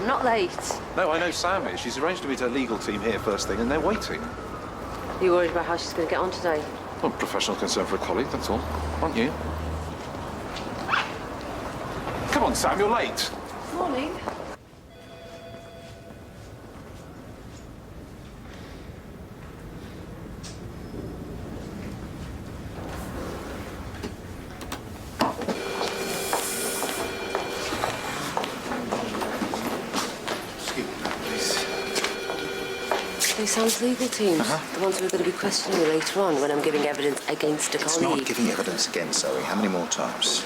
I'm not late. No, I know Sam is. She's arranged to meet her legal team here first thing, and they're waiting. Are you worried about how she's going to get on today? Well, professional concern for a colleague, that's all. Aren't you? Come on, Sam, you're late. Morning. Sam's legal team. The ones we're going to be questioning later on when I'm giving evidence against a colleague. It's not giving evidence against Zoe. How many more times?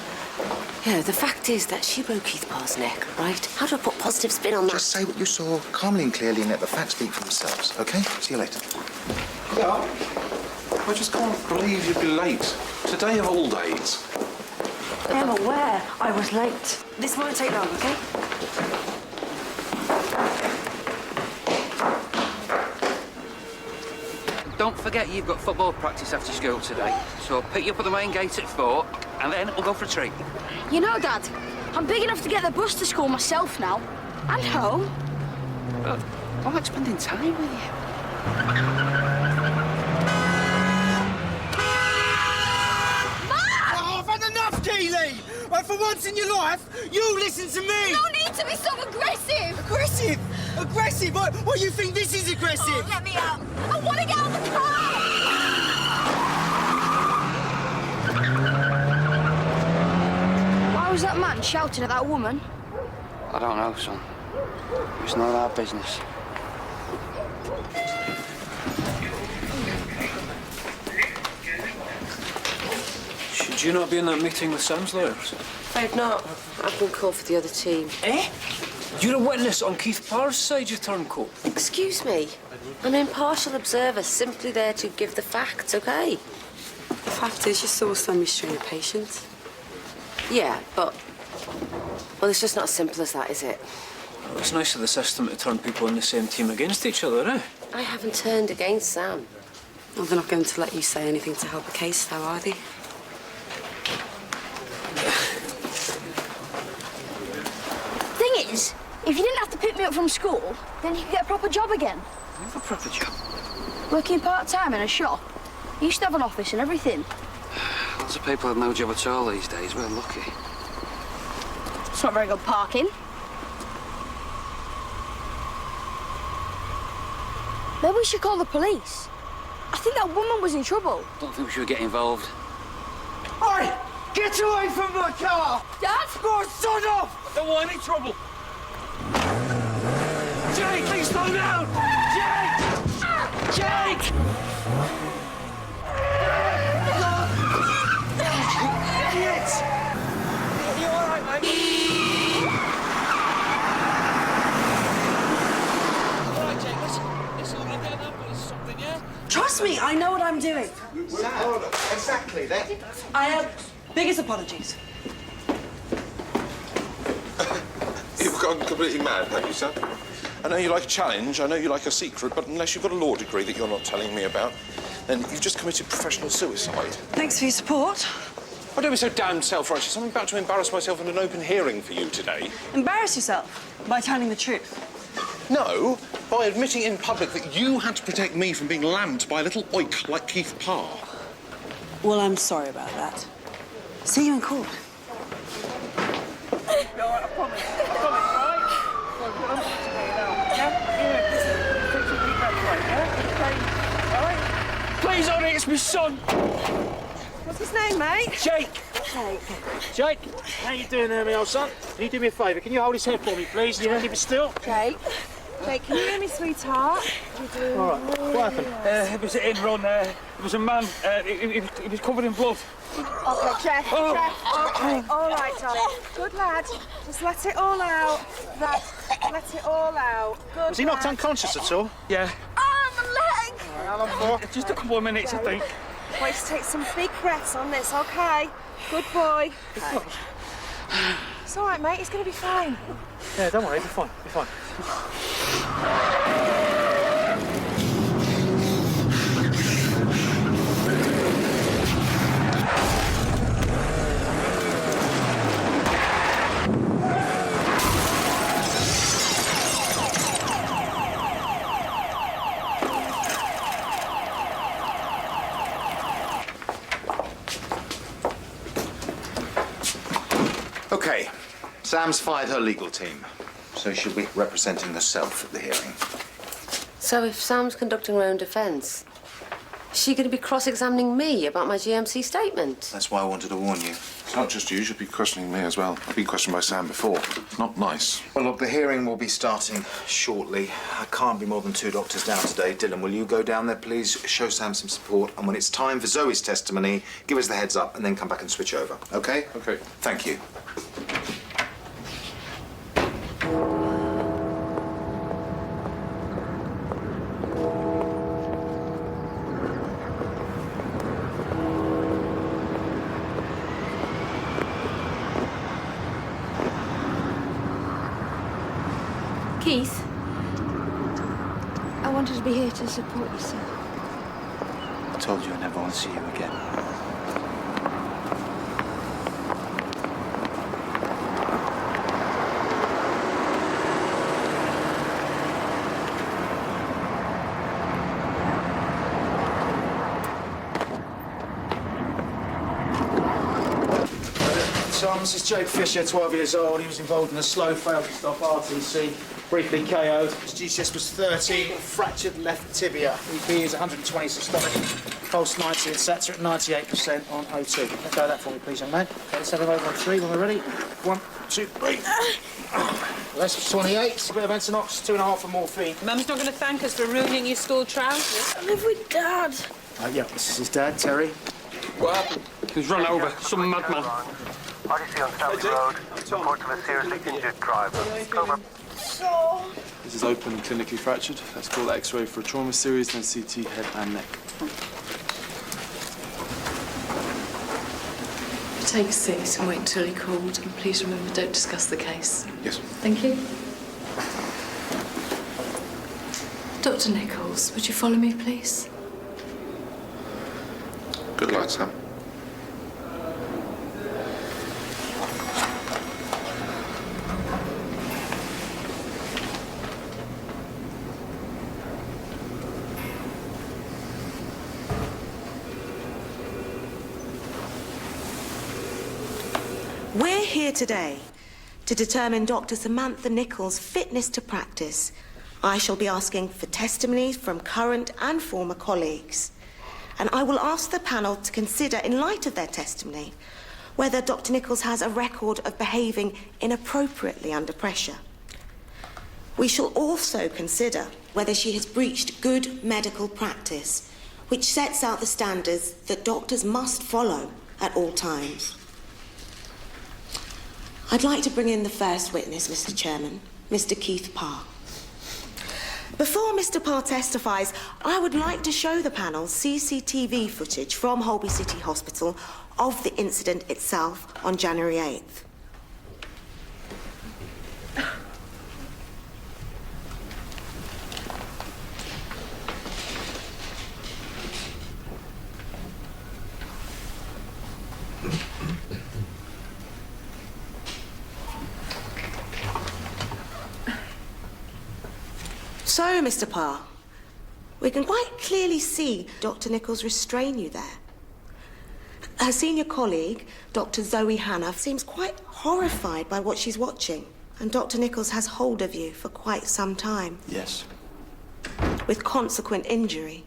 Yeah, the fact is that she broke Keith Parr's neck, right? How do I put positive spin on that? Just say what you saw calmly and clearly and let the facts speak for themselves, OK? See you later. Yeah. I just can't believe you'd be late. Today of all days. I am aware I was late. This won't take long, OK? Don't forget you've got football practice after school today. So I'll pick you up at the main gate at 4, and then we'll go for a treat. You know, Dad, I'm big enough to get the bus to school myself now. And home. Well, I like spending time with you. Oh, I've had enough, Keely! Well, for once in your life, you listen to me! No need to be so aggressive! Aggressive? Aggressive? What, you think this is aggressive? Oh, let me out! I want to get out of the car! Why was that man shouting at that woman? I don't know, son. It's not our business. Should you not be in that meeting with Sam's lawyers? I've not. I've been called for the other team. Eh? You're a witness on Keith Parr's side, you turncoat. Excuse me. I'm an impartial observer, simply there to give the facts, OK? The fact is, you saw some restraint of patience. Yeah, but... Well, it's just not as simple as that, is it? Well, it's nice of the system to turn people on the same team against each other, eh? I haven't turned against Sam. Well, they're not going to let you say anything to help a case, though, are they? Thing is, if you didn't have to pick me up from school, then you could get a proper job again. What a proper job? Working part-time in a shop. You used to have an office and everything. Lots of people have no job at all these days. We're lucky. It's not very good parking. Maybe we should call the police. I think that woman was in trouble. Don't think we should get involved. Oi! Get away from my car! Dad? Go, son off! I don't want any trouble. Jake, please slow down! Jake! Jake! Idiots! You all right, mate? All right, Jake, listen, I'm gonna get an ambulance or something, yeah? Trust me, I know what I'm doing. Sam, exactly. I have biggest apologies. You've gone completely mad, have you, Sam? I know you like a challenge, I know you like a secret, but unless you've got a law degree that you're not telling me about, then you've just committed professional suicide. Thanks for your support. Oh, don't be so damned self-righteous. I'm about to embarrass myself in an open hearing for you today. Embarrass yourself by telling the truth. No, by admitting in public that you had to protect me from being lammed by a little oik like Keith Parr. Well, I'm sorry about that. See you in court. I promise, right? Please, Ollie, it's my son. What's his name, mate? Jake. Jake, how you doing there, my old son? Can you do me a favour? Can you hold his head for me, please? Yeah. Keep it still. Jake. Jake, can you hear me, sweetheart? All right. What happened? It was at Enron. There was a man. He was covered in blood. Okay, Jeff. Oh. Jeff. Okay. All right, darling. Good lad. Just let it all out. Lad, let it all out. Good. Was he knocked unconscious at all? Yeah. Oh, my leg! How long for? Just a couple of minutes, I think. Wait to take some big breaths on this, okay? Good boy. It's all right, mate. It's going to be fine. Yeah, don't worry. It'll be fine. It'll be fine. Sam's fired her legal team, so she'll be representing herself at the hearing. So if Sam's conducting her own defence, is she going to be cross-examining me about my GMC statement? That's why I wanted to warn you. It's not just you. You should be questioning me as well. I've been questioned by Sam before. Not nice. Well, look, the hearing will be starting shortly. I can't be more than 2 doctors down today. Dylan, will you go down there, please? Show Sam some support, and when it's time for Zoe's testimony, give us the heads up and then come back and switch over, OK? OK. Thank you. Keith, I wanted to be here to support you, sir. I told you I never want to see you again. Tom, this is Jake Fisher, 12 years old. He was involved in a slow failed to stop RTC, briefly KO'd. His GCS was 13, fractured left tibia. EP is 120 systolic, pulse 90, and sats at 98% on O2. Let go of that for me, please, young man. Okay, let's have him over on 3 when we're ready. 1, 2, 3. That's 28, a bit of Entonox, 2.5 for morphine. Mum's not going to thank us for ruining your school trousers. I live with Dad. Yeah, this is his dad, Terry. What happened? He's run over. Some madman. Odyssey on Stanley Road. Report of a seriously injured driver. Over. So... This is open, clinically fractured. Let's call the X-ray for a trauma series, then CT, head and neck. Take a seat and wait until he called. And please remember, don't discuss the case. Yes. Thank you. Dr. Nichols, would you follow me, please? Good luck, Sam. We're here today to determine Dr. Samantha Nichols' fitness to practice. I shall be asking for testimonies from current and former colleagues. And I will ask the panel to consider, in light of their testimony, whether Dr. Nichols has a record of behaving inappropriately under pressure. We shall also consider whether she has breached good medical practice, which sets out the standards that doctors must follow at all times. I'd like to bring in the first witness, Mr. Chairman, Mr. Keith Parr. Before Mr. Parr testifies, I would like to show the panel CCTV footage from Holby City Hospital of the incident itself on January 8th. So, Mr. Parr, we can quite clearly see Dr. Nichols restrain you there. Her senior colleague, Dr. Zoe Hannah, seems quite horrified by what she's watching. And Dr. Nichols has hold of you for quite some time. Yes. With consequent injury.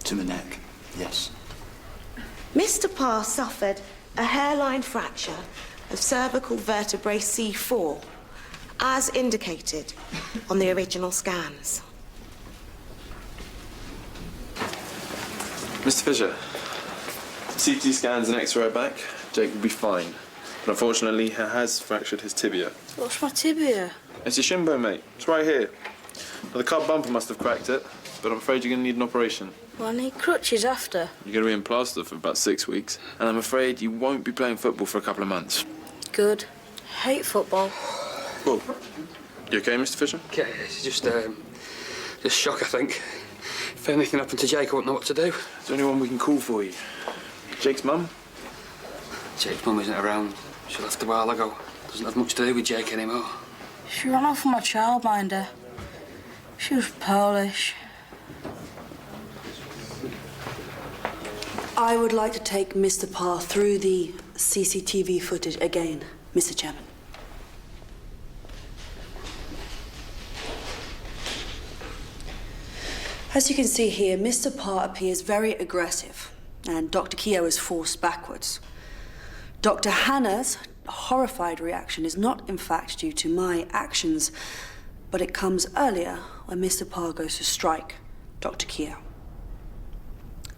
To the neck, yes. Mr. Parr suffered a hairline fracture of cervical vertebrae C4, as indicated on the original scans. Mr. Fisher, CT scans and X-ray back. Jake will be fine. But unfortunately, he has fractured his tibia. What's my tibia? It's your shin bone, mate. It's right here. Well, the cub bumper must have cracked it, but I'm afraid you're going to need an operation. Well, I need crutches after. You're going to be in plaster for about 6 weeks, and I'm afraid you won't be playing football for a couple of months. Good. Hate football. Well, you okay, Mr. Fisher? Yeah, it's just shock, I think. If anything happened to Jake, I wouldn't know what to do. Is there anyone we can call for you? Jake's mum? Jake's mum isn't around. She left a while ago. Doesn't have much to do with Jake anymore. She ran off with my childminder. She was Polish. I would like to take Mr. Parr through the CCTV footage again, Mr. Chairman. As you can see here, Mr. Parr appears very aggressive, and Dr. Keogh is forced backwards. Dr. Hannah's horrified reaction is not, in fact, due to my actions, but it comes earlier when Mr. Parr goes to strike Dr. Keogh.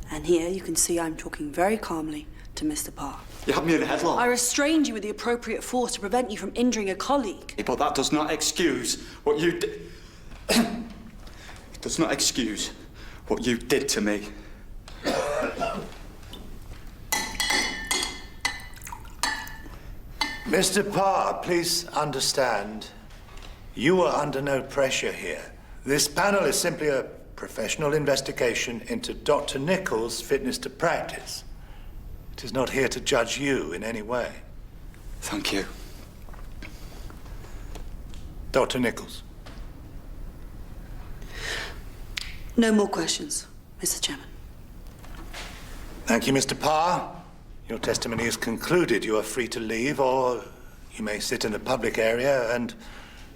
And here you can see I'm talking very calmly to Mr. Parr. You had me in a headlock. I restrained you with the appropriate force to prevent you from injuring a colleague. But that does not excuse what you did. It does not excuse what you did to me. Mr. Parr, please understand, you are under no pressure here. This panel is simply a professional investigation into Dr. Nichols' fitness to practice. It is not here to judge you in any way. Thank you. Dr. Nichols. No more questions, Mr. Chairman. Thank you, Mr. Parr. Your testimony is concluded. You are free to leave, or you may sit in the public area and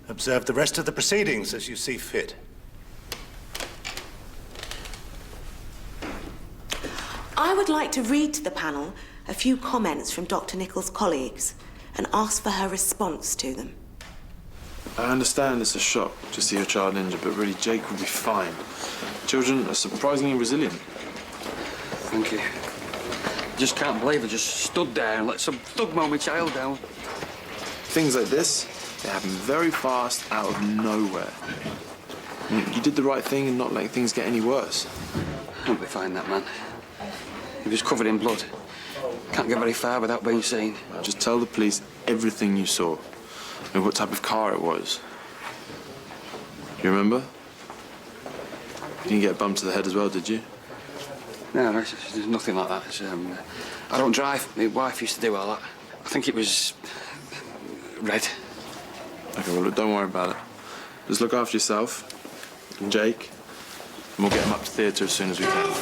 observe the rest of the proceedings as you see fit. I would like to read to the panel a few comments from Dr. Nichols' colleagues and ask for her response to them. I understand it's a shock to see your child injured, but really, Jake will be fine. Children are surprisingly resilient. Thank you. Just can't believe I just stood there and let some thug mow my child down. Things like this, they happen very fast out of nowhere. You did the right thing in not letting things get any worse. I'll be fine, that man. He was covered in blood. Can't get very far without being seen. Just tell the police everything you saw and what type of car it was. Do you remember? You didn't get a bump to the head as well, did you? No, there's nothing like that. I don't drive. My wife used to do all that. I think it was red. Okay, well, look, don't worry about it. Just look after yourself and Jake, and we'll get him up to theatre as soon as we can.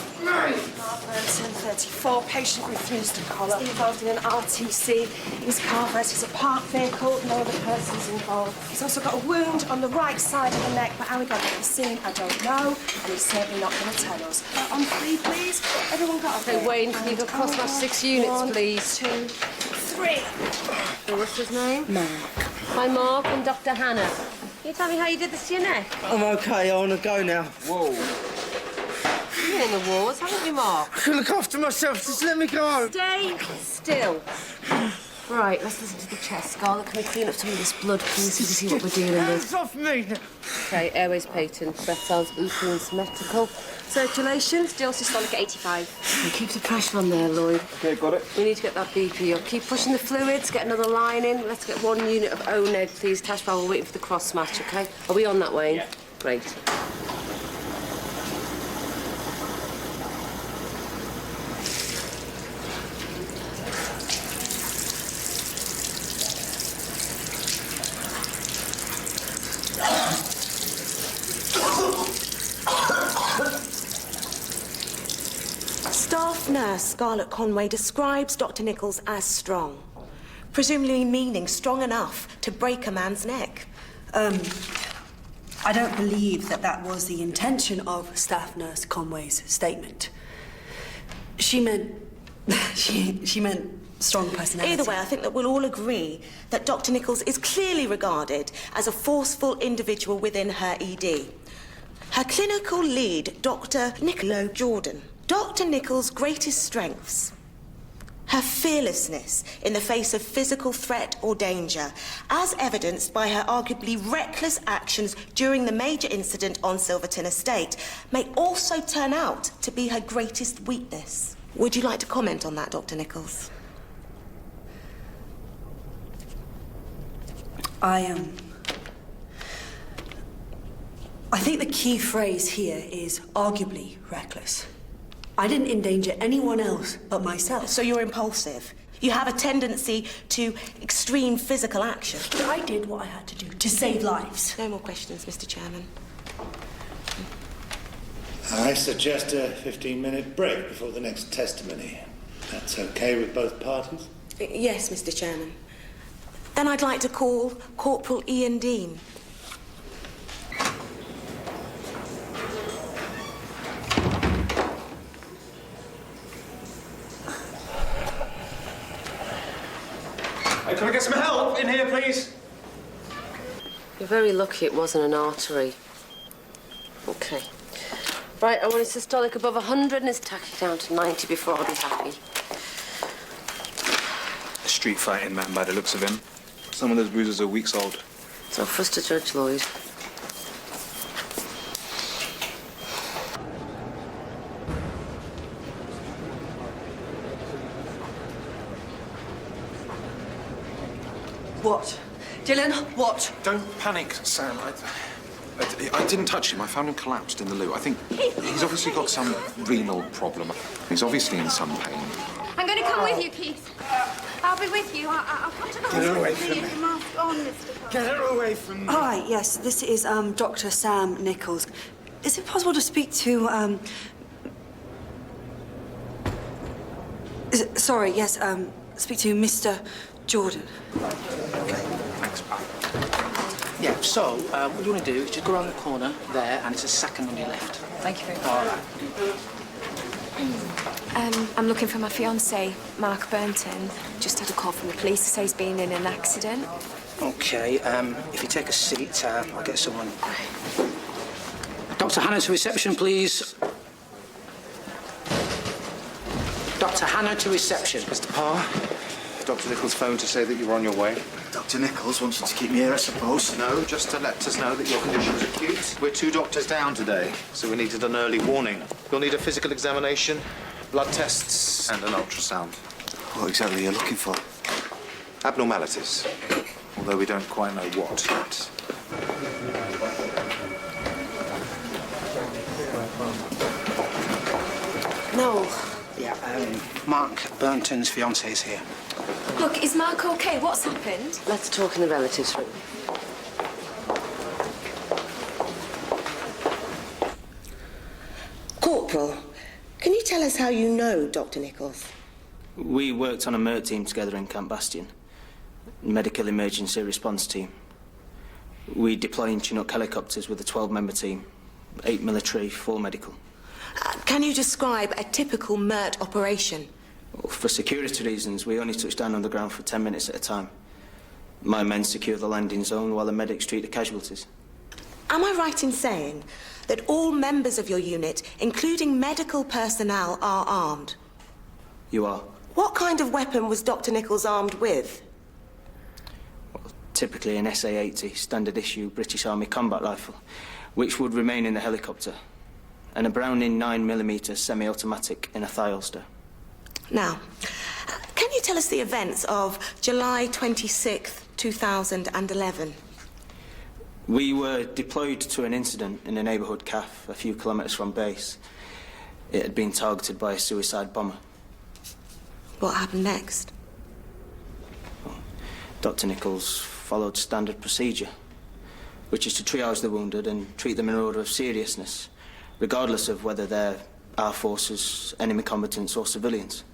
1034, patient refused to collar. Involved in an RTC. His car versus a parked vehicle. No other persons involved. He's also got a wound on the right side of the neck, but how he got to the scene, I don't know. And he's certainly not going to tell us. On three, please. Everyone got a Hey, Wayne, can you go cross match 6 units, please? 2, 3. What's his name? Mark. Hi, Mark and Dr. Hannah. Can you tell me how you did this to your neck? I'm okay, I want to go now. Whoa. You're in the wars, haven't you, Mark? I can look after myself, just let me go. Stay still. Right, let's listen to the chest. Scarlett, can we clean up some of this blood, please, so we see what we're dealing with? Hands off me! Okay, airways patent, breath sounds equal and symmetrical. Circulation, still systolic at 85. Okay, keep the pressure on there, Lloyd. Okay, got it. We need to get that BP up. Keep pushing the fluids, get another line in. Let's get 1 unit of O-neg, please. Tash, while we're waiting for the cross match, okay? Are we on that, Wayne? Yeah. Great. Staff nurse Scarlett Conway describes Dr. Nichols as strong, presumably meaning strong enough to break a man's neck. I don't believe that was the intention of Staff Nurse Conway's statement. She meant... she meant strong personality. Either way, I think that we'll all agree that Dr. Nichols is clearly regarded as a forceful individual within her ED. Her clinical lead, Dr. Nicola Jordan. Dr. Nichols' greatest strengths: her fearlessness in the face of physical threat or danger, as evidenced by her arguably reckless actions during the major incident on Silverton Estate, may also turn out to be her greatest weakness. Would you like to comment on that, Dr. Nichols? I think the key phrase here is arguably reckless. I didn't endanger anyone else but myself. So you're impulsive. You have a tendency to extreme physical action. But I did what I had to do to save lives. No more questions, Mr. Chairman. I suggest a 15-minute break before the next testimony. That's okay with both parties? Yes, Mr. Chairman. Then I'd like to call Corporal Iain Dean. Can I get some help in here, please? You're very lucky it wasn't an artery. OK. Right, I want his systolic above 100 and his tachy down to 90 before I'll be happy. A street fighting man by the looks of him. Some of those bruises are weeks old. So for us to judge Lloyd. What? Dylan, what? Don't panic, Sam. I didn't touch him. I found him collapsed in the loo. I think he's obviously got some renal problem. He's obviously in some pain. I'm going to come with you, Keith. I'll be with you. I'll come to the hospital with you. Your mask on, Mr. Cole. Get her away from me. Hi, yes, this is Dr. Sam Nichols. Is it possible to speak to sorry, yes, speak to Mr. Jordan. Thanks, pal. Yeah, so what you want to do is just go around the corner there, and it's a second on your left. Thank you very much. All right. I'm looking for my fiancé, Mark Burnton. Just had a call from the police to say he's been in an accident. Okay, if you take a seat, I'll get someone. Dr. Hannah to reception, please. Dr. Hannah to reception. Mr. Parr, Dr. Nichols phoned to say that you were on your way. Dr. Nichols wants you to keep me here, I suppose. No, just to let us know that your condition was acute. We're 2 doctors down today, so we needed an early warning. You'll need a physical examination, blood tests, and an ultrasound. What exactly are you looking for? Abnormalities, although we don't quite know what yet. No. Yeah, Mark Burnton's fiancée is here. Look, is Mark okay? What's happened? Let's talk in the relatives' room. Corporal, can you tell us how you know Dr. Nichols? We worked on a MERT team together in Camp Bastion. Medical Emergency Response Team. We deploy in Chinook helicopters with a 12-member team. 8 military, 4 medical. Can you describe a typical MERT operation? For security reasons, we only touch down on the ground for 10 minutes at a time. My men secure the landing zone while the medics treat the casualties. Am I right in saying that all members of your unit, including medical personnel, are armed? You are? What kind of weapon was Dr. Nichols armed with? Typically an SA-80, standard issue British Army combat rifle, which would remain in the helicopter, and a Browning 9mm semi-automatic in a thigh holster. Now, can you tell us the events of July 26th, 2011? We were deployed to an incident in a neighbourhood cafe a few kilometres from base. It had been targeted by a suicide bomber. What happened next? Dr. Nichols followed standard procedure, which is to triage the wounded and treat them in order of seriousness, regardless of whether they're our forces, enemy combatants or civilians.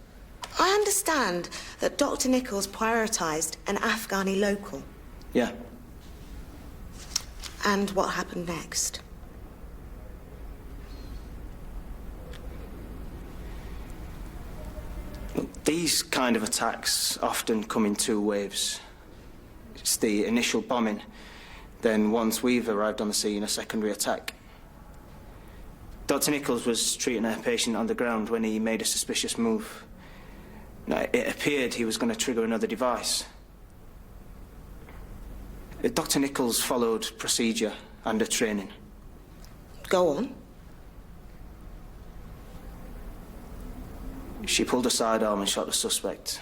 I understand that Dr. Nichols prioritised an Afghani local. Yeah. And what happened next? Look, these kind of attacks often come in 2 waves. It's the initial bombing, then once we've arrived on the scene, a secondary attack. Dr. Nichols was treating a patient on the ground when he made a suspicious move. Now, it appeared he was going to trigger another device. Dr. Nichols followed procedure and training. Go on. She pulled a sidearm and shot the suspect.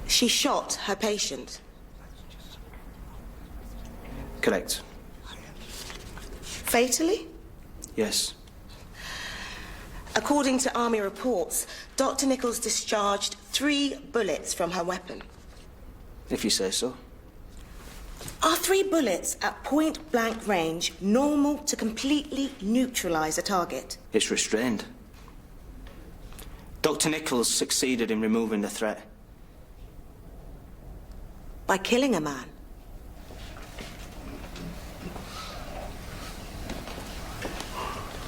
She shot her patient. Correct. Fatally? Yes. According to Army reports, Dr. Nichols discharged 3 bullets from her weapon. If you say so. Are 3 bullets at point-blank range normal to completely neutralise a target? It's restrained. Dr. Nichols succeeded in removing the threat. By killing a man?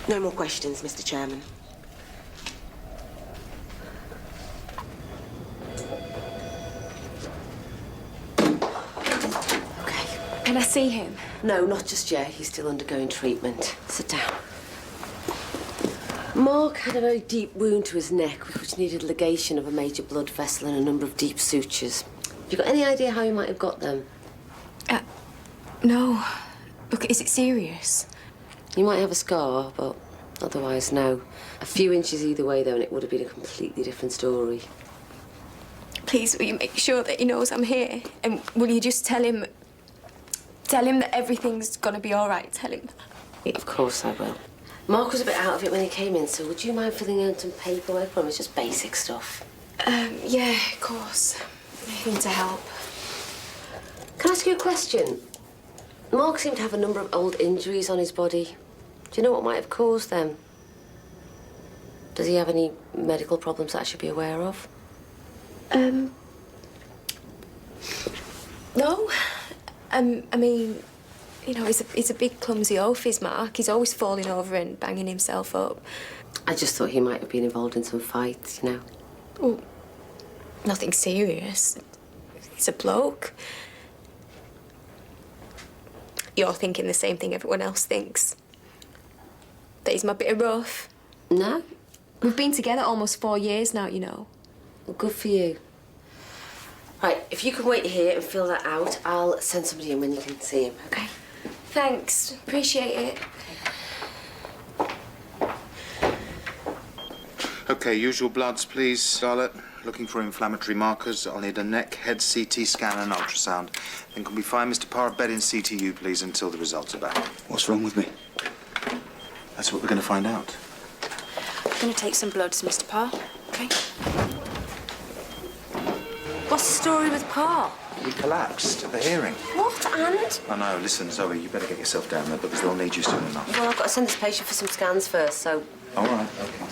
No more questions, Mr. Chairman. Can I see him? No, not just yet. He's still undergoing treatment. Sit down. Mark had a very deep wound to his neck, which needed ligation of a major blood vessel and a number of deep sutures. Have you got any idea how he might have got them? No. Look, is it serious? He might have a scar, but otherwise, no. A few inches either way, though, and it would have been a completely different story. Please, will you make sure that he knows I'm here? And will you just tell him that everything's gonna be all right? Tell him that. Of course I will. Mark was a bit out of it when he came in, so would you mind filling in some paperwork for him? It's just basic stuff. Yeah, of course. Anything to help. Can I ask you a question? Mark seemed to have a number of old injuries on his body. Do you know what might have caused them? Does he have any medical problems that I should be aware of? No. I mean, you know, he's a big, clumsy oaf, is Mark. He's always falling over and banging himself up. I just thought he might have been involved in some fights, you know. Well, nothing serious. He's a bloke. You're thinking the same thing everyone else thinks. That he's my bit of rough. No. We've been together almost 4 years now, you know. Well, good for you. Right, if you can wait here and fill that out, I'll send somebody in when you can see him, OK? Thanks. Appreciate it. OK, usual bloods, please, Scarlett. Looking for inflammatory markers. I'll need a neck, head CT scan and ultrasound. Then can we find Mr. Parr bed in CTU, please, until the results are back? What's wrong with me? That's what we're going to find out. I'm going to take some bloods, Mr. Parr, OK? What's the story with Parr? He collapsed at the hearing. What, and? Oh, no, listen, Zoe, you better get yourself down there because they'll need you soon enough. Well, I've got to send this patient for some scans first, so... All right, OK.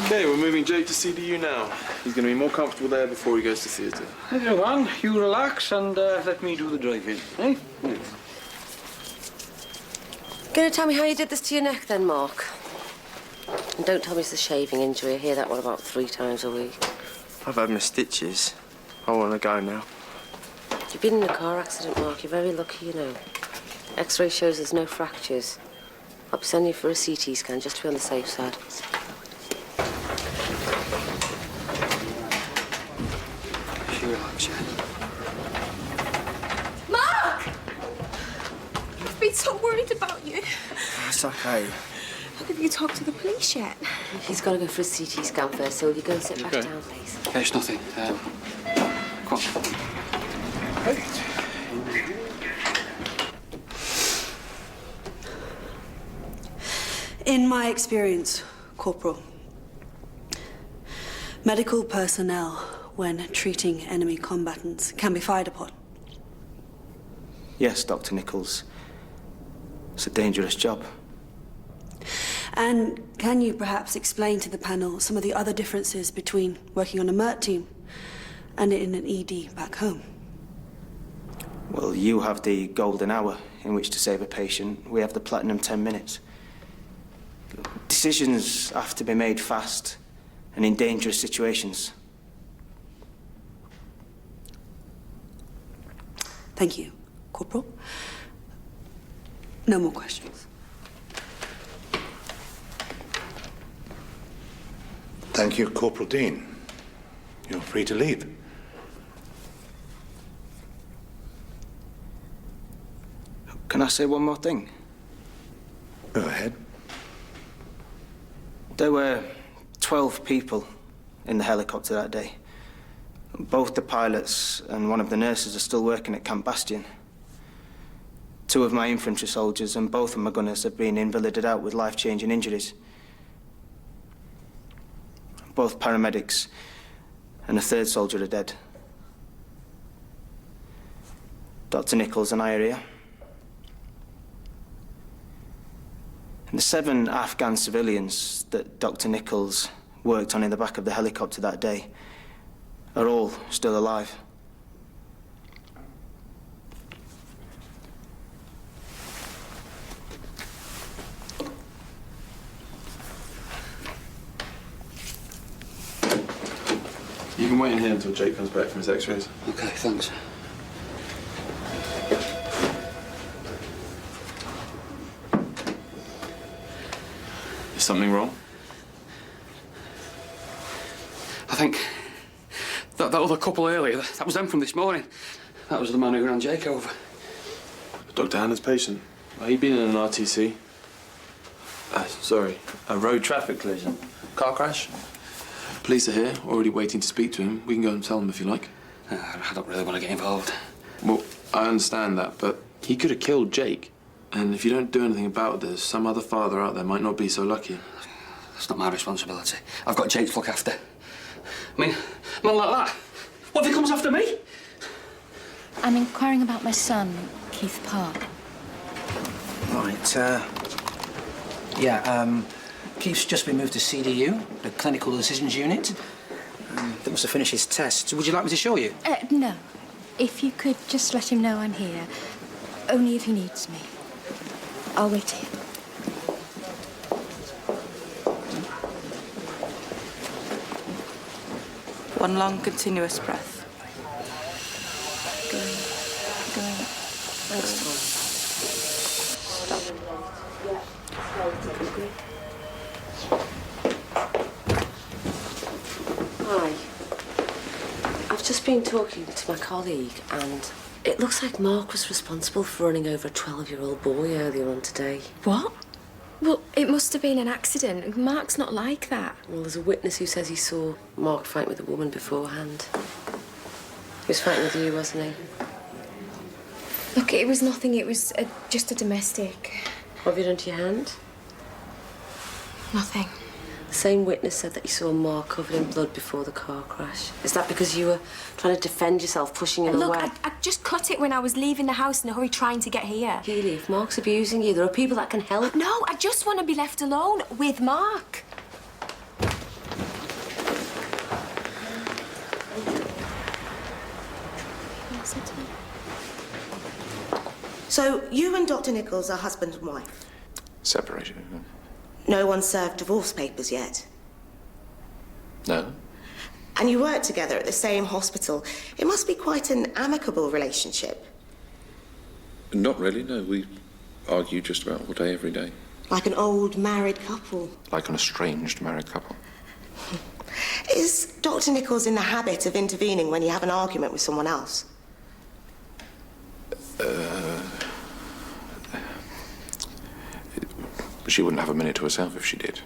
Okay, we're moving Jake to CDU now. He's going to be more comfortable there before he goes to theatre. Everyone, you relax and let me do the driving, eh? Gonna tell me how you did this to your neck, then, Mark? And don't tell me it's a shaving injury. I hear that one about 3 times a week. I've had my stitches. I want to go now. You've been in a car accident, Mark. You're very lucky, you know. X-ray shows there's no fractures. I'll be sending you for a CT scan just to be on the safe side. Relax, yeah. Mark! I've been so worried about you. It's okay. Have you talked to the police yet? He's got to go for a CT scan first, so will you go and sit back down, please? It's nothing. Come on. In my experience, Corporal, medical personnel, when treating enemy combatants, can be fired upon. Yes, Dr. Nichols. It's a dangerous job. And can you perhaps explain to the panel some of the other differences between working on a MERT team and in an ED back home? Well, you have the golden hour in which to save a patient. We have the platinum 10 minutes. Decisions have to be made fast and in dangerous situations. Thank you, Corporal. No more questions. Thank you, Corporal Dean. You're free to leave. Can I say one more thing? Go ahead. There were 12 people in the helicopter that day. Both the pilots and one of the nurses are still working at Camp Bastion. 2 of my infantry soldiers and both of my gunners have been invalided out with life-changing injuries. Both paramedics and a 3rd soldier are dead. Dr. Nichols and I are here. And the 7 Afghan civilians that Dr. Nichols worked on in the back of the helicopter that day are all still alive. You can wait in here until Jake comes back from his x-rays. OK, thanks. Is something wrong? I think that other couple earlier, that was them from this morning. That was the man who ran Jake over. Dr. Hannah's patient. Well, he'd been in an RTC. Sorry, a road traffic collision. Car crash. Police are here, already waiting to speak to him. We can go and tell them if you like. I don't really want to get involved. Well, I understand that, but he could have killed Jake. And if you don't do anything about this, some other father out there might not be so lucky. That's not my responsibility. I've got Jake to look after. I mean, a man like that, what if he comes after me? I'm inquiring about my son, Keith Parr. Right, Keith's just been moved to CDU, the Clinical Decisions Unit. They must have finished his tests. Would you like me to show you? No. If you could just let him know I'm here. Only if he needs me. I'll wait here. One long, continuous breath. Going. Hi. I've just been talking to my colleague, and it looks like Mark was responsible for running over a 12-year-old boy earlier on today. What? Well, it must have been an accident. Mark's not like that. Well, there's a witness who says he saw Mark fight with a woman beforehand. He was fighting with you, wasn't he? Look, it was nothing. It was just a domestic. What have you done to your hand? Nothing. The same witness said that you saw Mark covered in blood before the car crash. Is that because you were trying to defend yourself, pushing him away? Look, I just cut it when I was leaving the house in a hurry trying to get here. Keely, if Mark's abusing you, there are people that can help. No, I just want to be left alone with Mark. So, you and Dr. Nichols are husband and wife? Separated. No one served divorce papers yet? No. And you work together at the same hospital. It must be quite an amicable relationship. Not really, no. We argue just about all day, every day. Like an old married couple. Like an estranged married couple. Is Dr. Nichols in the habit of intervening when you have an argument with someone else? She wouldn't have a minute to herself if she did.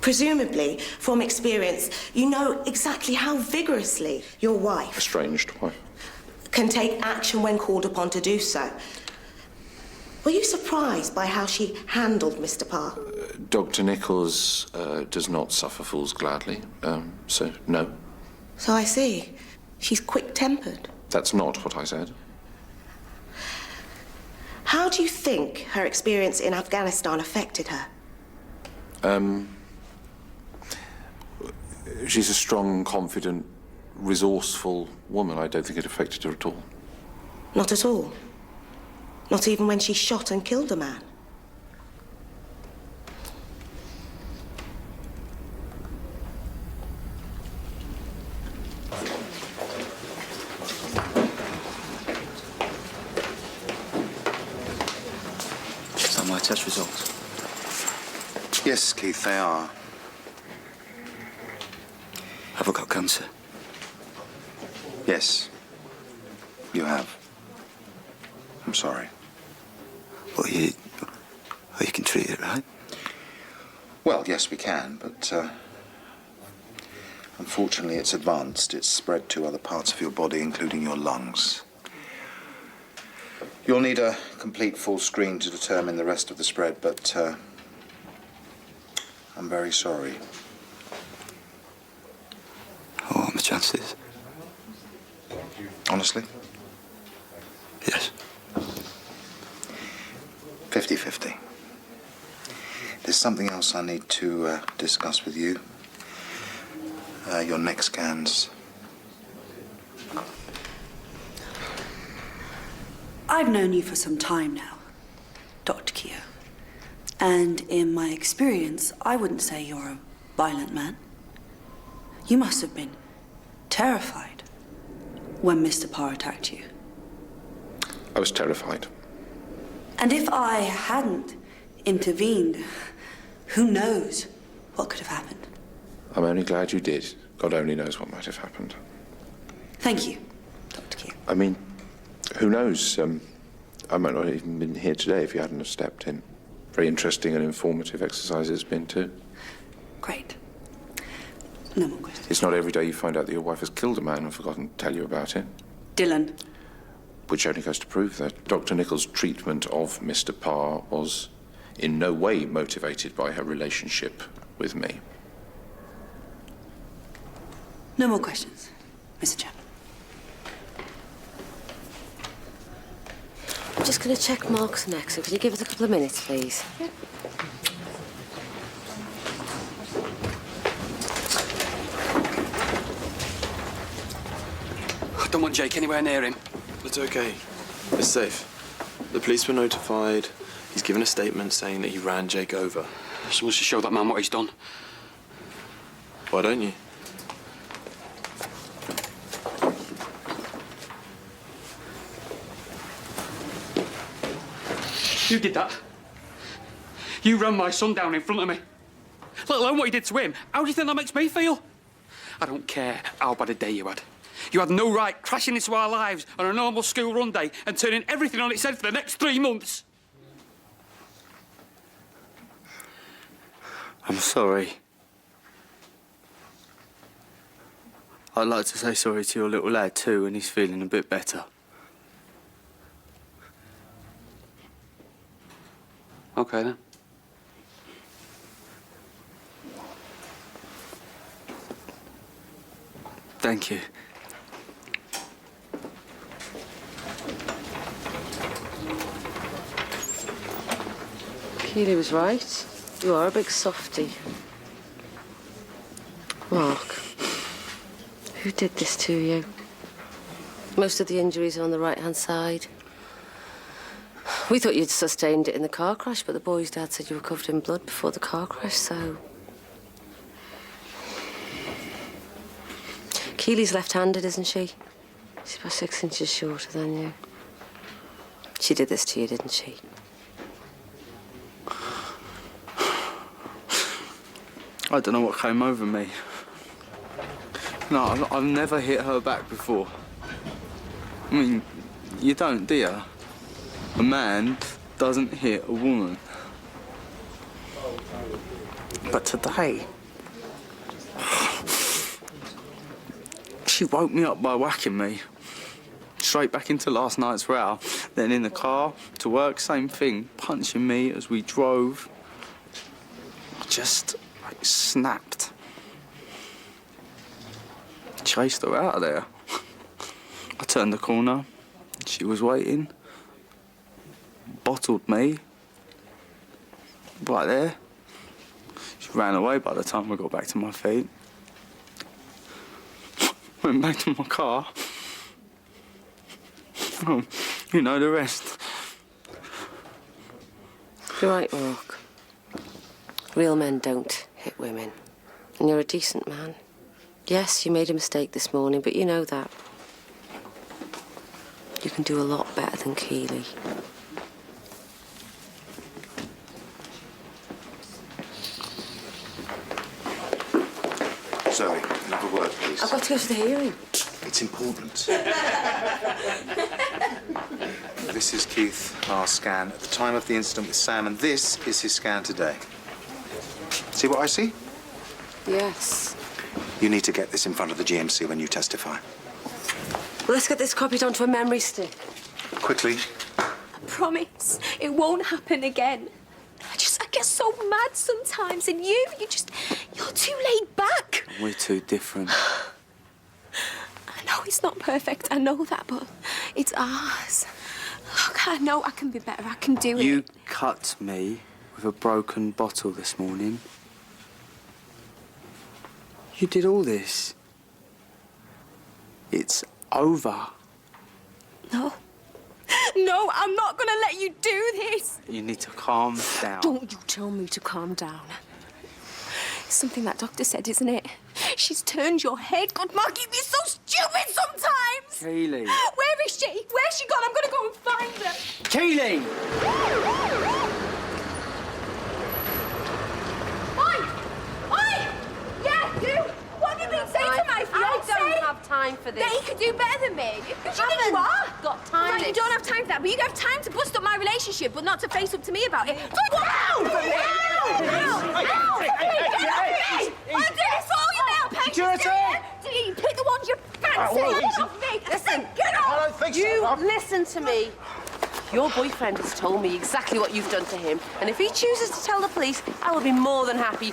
Presumably, from experience, you know exactly how vigorously your wife... Estranged wife. ...can take action when called upon to do so. Were you surprised by how she handled Mr. Parr? Dr. Nichols does not suffer fools gladly, so no. So I see. She's quick-tempered. That's not what I said. How do you think her experience in Afghanistan affected her? She's a strong, confident, resourceful woman. I don't think it affected her at all. Not at all? Not even when she shot and killed a man? My test results. Yes, Keith, they are. Have I got cancer? Yes, you have. I'm sorry. Well, you can treat it, right? Well, yes, we can, but unfortunately it's advanced. It's spread to other parts of your body, including your lungs. You'll need a complete full screen to determine the rest of the spread, but I'm very sorry. Oh, what are my chances? Honestly? Yes. 50-50. There's something else I need to discuss with you. Your neck scans. I've known you for some time now, Dr. Keogh. And in my experience, I wouldn't say you're a violent man. You must have been terrified when Mr. Parr attacked you. I was terrified. And if I hadn't intervened Who knows what could have happened? I'm only glad you did. God only knows what might have happened. Thank you, Dr. Keogh. I mean, who knows? I might not have even been here today if you hadn't have stepped in. Very interesting and informative exercise it's been too. Great. No more questions. It's not every day you find out that your wife has killed a man and forgotten to tell you about it. Dylan. Which only goes to prove that Dr. Nichols' treatment of Mr. Parr was in no way motivated by her relationship with me. No more questions, Mr. Chairman. I'm just going to check Mark's neck, so could you give us a couple of minutes, please? Yep. I don't want Jake anywhere near him. It's okay. It's safe. The police were notified. He's given a statement saying that he ran Jake over. Someone should show that man what he's done. Why don't you? You did that. You ran my son down in front of me. Let alone what you did to him. How do you think that makes me feel? I don't care how bad a day you had. You had no right crashing into our lives on a normal school run day and turning everything on its head for the next 3 months. I'm sorry. I'd like to say sorry to your little lad too when he's feeling a bit better. Okay, then. Thank you. Keely was right. You are a big softie. Mark, who did this to you? Most of the injuries are on the right-hand side. We thought you'd sustained it in the car crash, but the boy's dad said you were covered in blood before the car crash, so... Keely's left-handed, isn't she? She's about 6 inches shorter than you. She did this to you, didn't she? I don't know what came over me. No, I've never hit her back before. I mean, you don't, do you? A man doesn't hit a woman. But today, she woke me up by whacking me. Straight back into last night's row. Then in the car, to work, same thing. Punching me as we drove. Just, like, snapped. Chased her out of there. I turned the corner. She was waiting. Bottled me. Right there. She ran away by the time I got back to my feet. Went back to my car. Well, you know the rest. You're right, Mark. Real men don't hit women. And you're a decent man. Yes, you made a mistake this morning, but you know that. You can do a lot better than Keely. Zoe, another word, please. I've got to go to the hearing. It's important. This is Keith, our scan at the time of the incident with Sam, and this is his scan today. See what I see? Yes. You need to get this in front of the GMC when you testify. Well, let's get this copied onto a memory stick. Quickly. I promise it won't happen again. I get so mad sometimes, and you're too laid back. We're too different. I know it's not perfect, I know that, but it's ours. Look, I know I can be better, I can do it. You cut me with a broken bottle this morning. You did all this. It's over. No. No, I'm not gonna let you do this. You need to calm down. Don't you tell me to calm down. It's something that doctor said, isn't it? She's turned your head. God, Mark, you'd be so stupid sometimes. Kaylee. Where is she? Where's she gone? I'm gonna go and find her. Kaylee! You? What have you been saying to my fiancé? I don't have time for this. That he could do better than me. Who do you think you are? Got time. Right, you don't have time for that, but you have time to bust up my relationship, but not to face up to me about it. Ow! Ow! Ow! Hey! I'm doing this for all your male patients. Do you pick the ones you fancy? Get off me! Listen, get off! I don't think so. You listen to me. Your boyfriend has told me exactly what you've done to him, and if he chooses to tell the police, I will be more than happy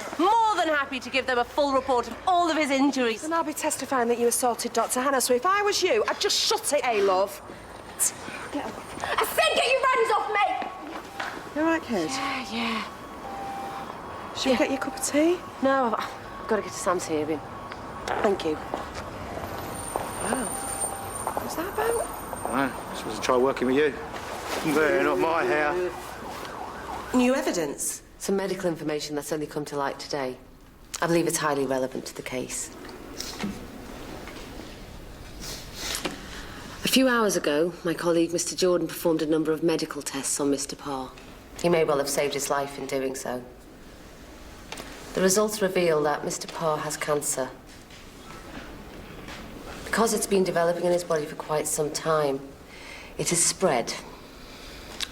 to give them a full report of all of his injuries. And I'll be testifying that you assaulted Dr. Hannah, so if I was you, I'd just shut it, hey, love. Get off. I said get your hands off me! You all right, kid? Yeah. Should we get you a cup of tea? No, I've got to get to Sam's hearing. Thank you. Wow. What's that about? I was supposed to try working with you. They're not my hair. New evidence? Some medical information that's only come to light today. I believe it's highly relevant to the case. A few hours ago, my colleague, Mr. Jordan, performed a number of medical tests on Mr. Parr. He may well have saved his life in doing so. The results reveal that Mr. Parr has cancer. Because it's been developing in his body for quite some time, it has spread.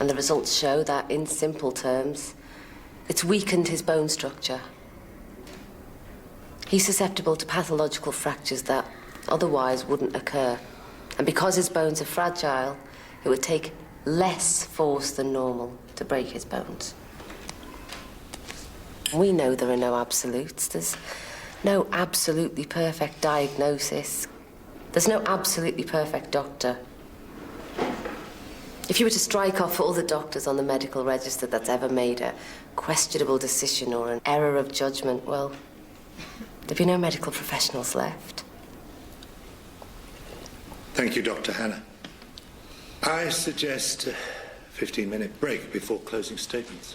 And the results show that, in simple terms, it's weakened his bone structure. He's susceptible to pathological fractures that otherwise wouldn't occur. And because his bones are fragile, it would take less force than normal to break his bones. We know there are no absolutes. There's no absolutely perfect diagnosis. There's no absolutely perfect doctor. If you were to strike off all the doctors on the medical register that's ever made a questionable decision or an error of judgment, well, there'd be no medical professionals left. Thank you, Dr. Hannah. I suggest a 15-minute break before closing statements.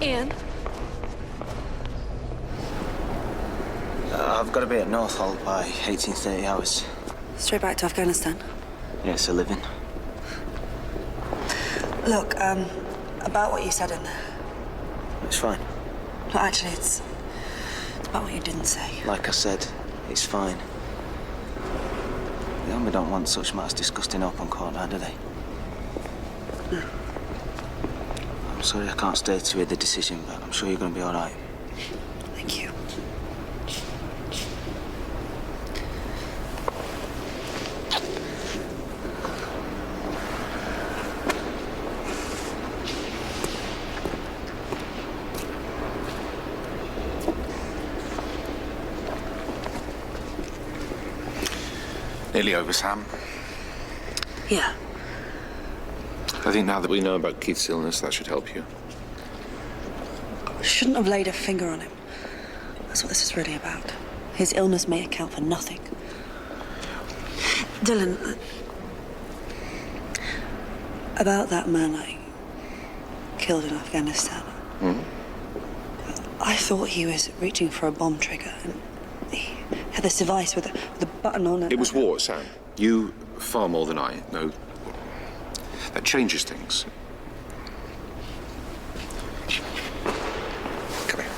Iain? I've got to be at Northolt by 18:30 hours. Straight back to Afghanistan. Yes, a living. Look, about what you said in there. It's fine. No, actually, it's about what you didn't say. Like I said, it's fine. The Army don't want such matters discussed in open court now, do they? No. I'm sorry I can't stay to hear the decision, but I'm sure you're going to be all right. Thank you. Nearly over, Sam. Yeah. I think now that we know about Keith's illness, that should help you. Shouldn't have laid a finger on him. That's what this is really about. His illness may account for nothing. Dylan, about that man I killed in Afghanistan. I thought he was reaching for a bomb trigger, and he had this device with a button on it. It was war, Sam. You, far more than I, know that changes things. Come here.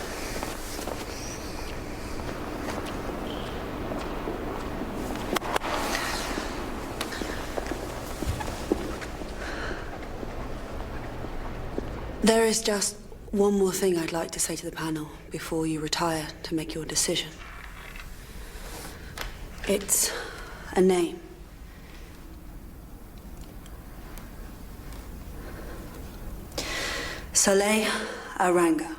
There is just one more thing I'd like to say to the panel before you retire to make your decision. It's a name. Saleh Aranga.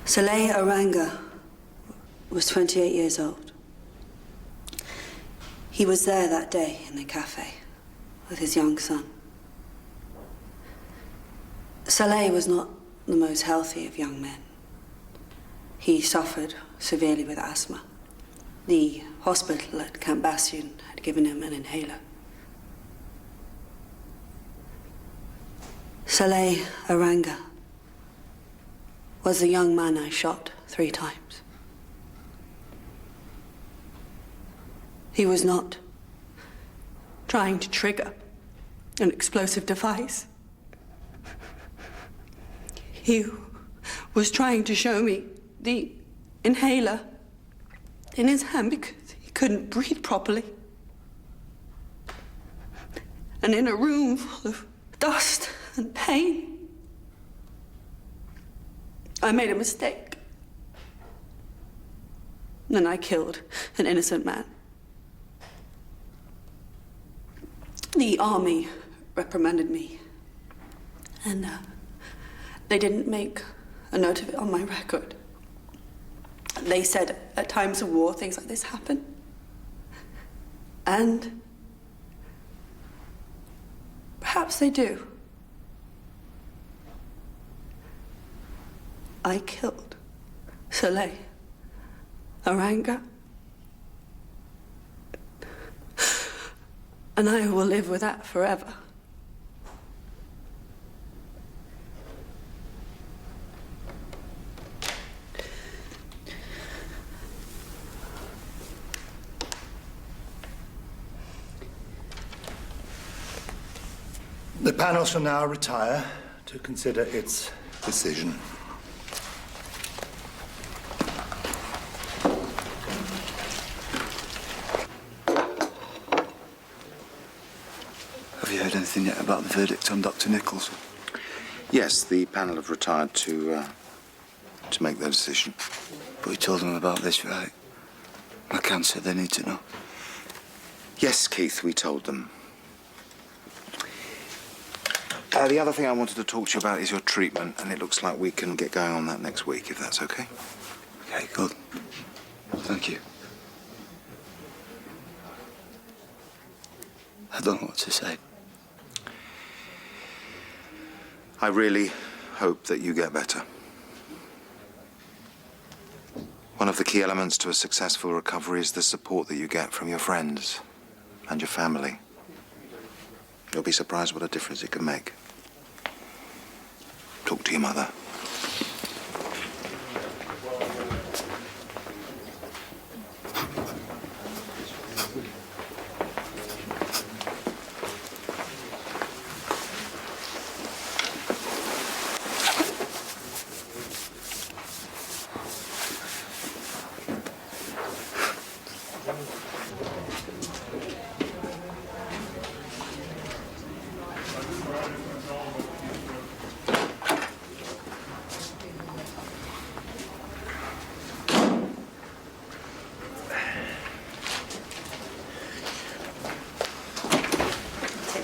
Saleh Aranga was 28 years old. He was there that day in the cafe with his young son. Saleh was not the most healthy of young men. He suffered severely with asthma. The hospital at Camp Bastion had given him an inhaler. Saleh Aranga was the young man I shot 3 times. He was not trying to trigger an explosive device. He was trying to show me the inhaler in his hand because he couldn't breathe properly. And in a room full of dust and pain, I made a mistake. And I killed an innocent man. The army reprimanded me. And they didn't make a note of it on my record. They said at times of war, things like this happen. And perhaps they do. I killed Soleil Aranga. And I will live with that forever. The panel shall now retire to consider its decision. Have you heard anything yet about the verdict on Dr. Nichols? Yes, the panel have retired to make their decision. But we told them about this, right? McCann said they need to know. Yes, Keith, we told them. The other thing I wanted to talk to you about is your treatment, and it looks like we can get going on that next week, if that's okay. Okay, good. Thank you. I don't know what to say. I really hope that you get better. One of the key elements to a successful recovery is the support that you get from your friends and your family. You'll be surprised what a difference it can make. Talk to your mother.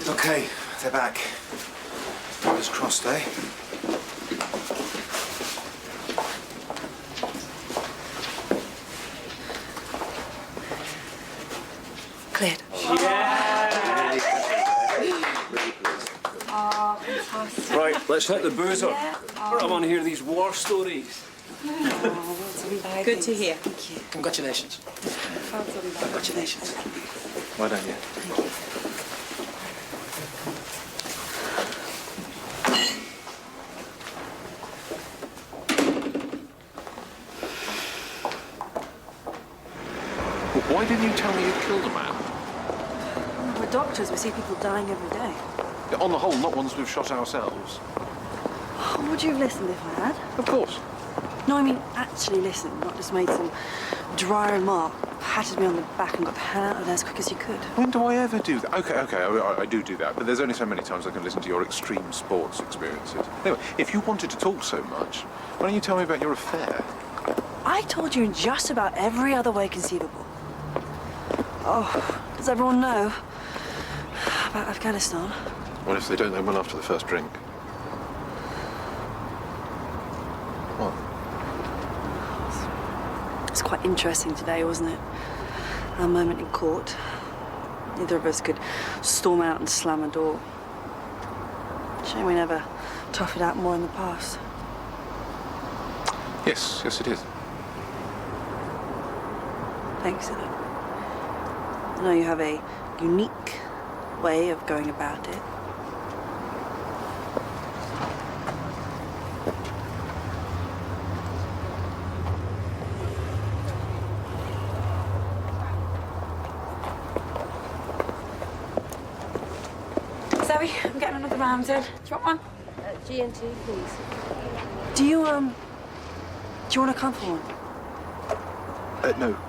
Okay, they're back. Fingers crossed, eh? Cleared. Oh, fantastic. Right, let's hit the boozer. Yeah. I want to hear these war stories. Good to hear. Thank you. Congratulations. Congratulations. Why don't you? Why didn't you tell me you'd killed a man? We're doctors. We see people dying every day. On the whole, not ones we've shot ourselves. Would you have listened if I had? Of course. No, I mean actually listen, not just made some dry remark, patted me on the back and got the hell out of there as quick as you could. When do I ever do that? Okay, I do that, but there's only so many times I can listen to your extreme sports experiences. Anyway, if you wanted to talk so much, why don't you tell me about your affair? I told you in just about every other way conceivable. Oh, does everyone know about Afghanistan? Well, if they don't, they will after the first drink. What? It's quite interesting today, wasn't it? Our moment in court. Neither of us could storm out and slam a door. Shame we never toughed it out more in the past. Yes, it is. Thanks, Iain. I know you have a unique way of going about it. Zoe, I'm getting another round in. Do you want one? G&T, please. Do you want to come for one? No.